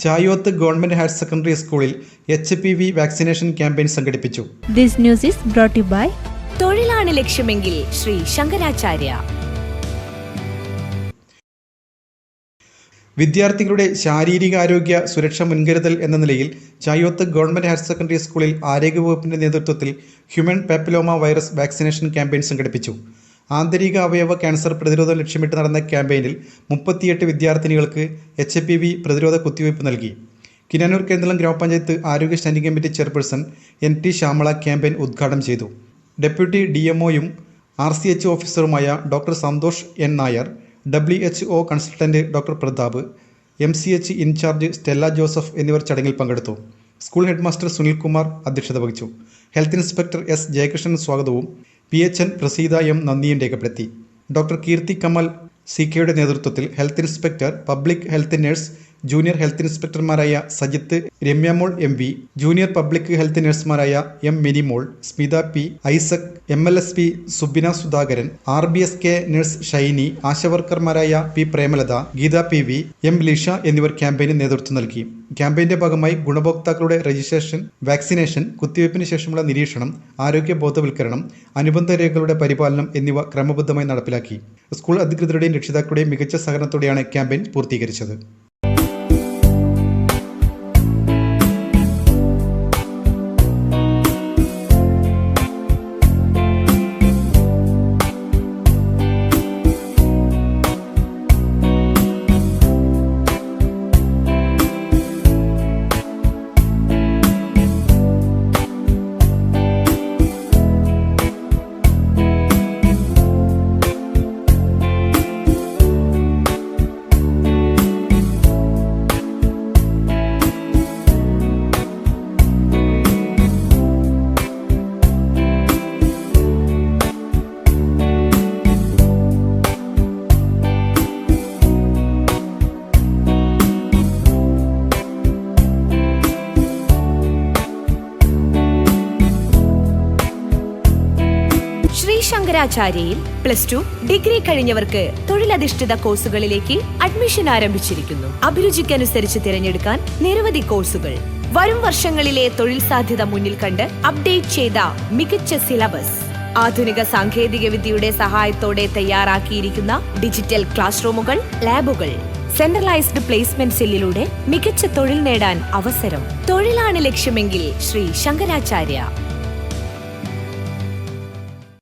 Chayoth government higher secondary സ്കൂളിൽ HPV vaccination campaign സംഘടിപ്പിച്ചു. This news is brought you by തൊഴിലാണ് ലക്ഷ്യമെങ്കിൽ ശ്രീ ശങ്കരാചാര്യ. വിദ്യാർത്ഥികളുടെ ശാരീരികാരോഗ്യ സുരക്ഷ മുൻകരുതൽ എന്ന നിലയിൽ ചായോത്ത് ഗവൺമെന്റ് ഹയർ സെക്കൻഡറി സ്കൂളിൽ ആരോഗ്യവകുപ്പിന്റെ നേതൃത്വത്തിൽ human papilloma virus vaccination campaign സംഘടിപ്പിച്ചു. ആന്തരിക അവയവ ക്യാൻസർ പ്രതിരോധം ലക്ഷ്യമിട്ട് നടന്ന ക്യാമ്പയിനിൽ 38 വിദ്യാർത്ഥിനികൾക്ക് HPV പ്രതിരോധ കുത്തിവയ്പ് നൽകി. കിനാനൂർ കേന്ദ്രം ഗ്രാമപഞ്ചായത്ത് ആരോഗ്യ standing committee chairperson NT Shyamala campaign ഉദ്ഘാടനം ചെയ്തു. ഡെപ്യൂട്ടി DMOയും RCH ഓഫീസറുമായ doctor Santhosh N. Nair, WHO consultant doctor Prathap, MCH in charge Stella Joseph എന്നിവർ ചടങ്ങിൽ പങ്കെടുത്തു. സ്കൂൾ ഹെഡ്മാസ്റ്റർ സുനിൽകുമാർ അധ്യക്ഷത വഹിച്ചു. Health inspector S. ജയകൃഷ്ണൻ സ്വാഗതവും PHN പ്രസീത M. നന്ദിയും രേഖപ്പെടുത്തി. ഡോക്ടർ കീർത്തി കമൽ CKയുടെ നേതൃത്വത്തിൽ health inspector, public health nurse, junior health ഇൻസ്പെക്ടർമാരായ Sajith, Ramyamol MV, junior public health നഴ്സുമാരായ M. Minimol, Smitha P, Isaac, MLSP Subina Sudhakaran, RBSK nurse Shiny, ആശാവർക്കർമാരായ P. Premalatha, Geetha PV, M. Lisha എന്നിവർ ക്യാമ്പയിന് നേതൃത്വം നൽകി. ക്യാമ്പയിന്റെ ഭാഗമായി ഗുണഭോക്താക്കളുടെ രജിസ്ട്രേഷൻ, വാക്സിനേഷൻ, കുത്തിവയ്പ്പിന് ശേഷമുള്ള നിരീക്ഷണം, ആരോഗ്യ ബോധവൽക്കരണം, അനുബന്ധ രേഖകളുടെ പരിപാലനം എന്നിവ ക്രമബദ്ധമായി നടപ്പിലാക്കി. സ്കൂൾ അധികൃതരുടെയും രക്ഷിതാക്കളുടെയും മികച്ച സഹകരണത്തോടെയാണ് ക്യാമ്പയിൻ പൂർത്തീകരിച്ചത്. ശ്രീ ശങ്കരാചാര്യയിൽ +2 ഡിഗ്രി കഴിഞ്ഞവർക്ക് തൊഴിലധിഷ്ഠിത കോഴ്സുകളിലേക്ക് അഡ്മിഷൻ ആരംഭിച്ചിരിക്കുന്നു. അഭിരുചിക്കനുസരിച്ച് തിരഞ്ഞെടുക്കാൻ നിരവധി കോഴ്സുകൾ. വരും വർഷങ്ങളിലെ തൊഴിൽ സാധ്യത മുന്നിൽ കണ്ട് അപ്ഡേറ്റ് ചെയ്ത മികച്ച സിലബസ്, ആധുനിക സാങ്കേതിക വിദ്യയുടെ സഹായത്തോടെ തയ്യാറാക്കിയിരിക്കുന്ന ഡിജിറ്റൽ ക്ലാസ് റൂമുകൾ, ലാബുകൾ, സെൻട്രലൈസ്ഡ് പ്ലേസ്മെന്റ് സെല്ലിലൂടെ മികച്ച തൊഴിൽ നേടാൻ അവസരം. തൊഴിലാണ് ലക്ഷ്യമെങ്കിൽ ശ്രീ ശങ്കരാചാര്യ.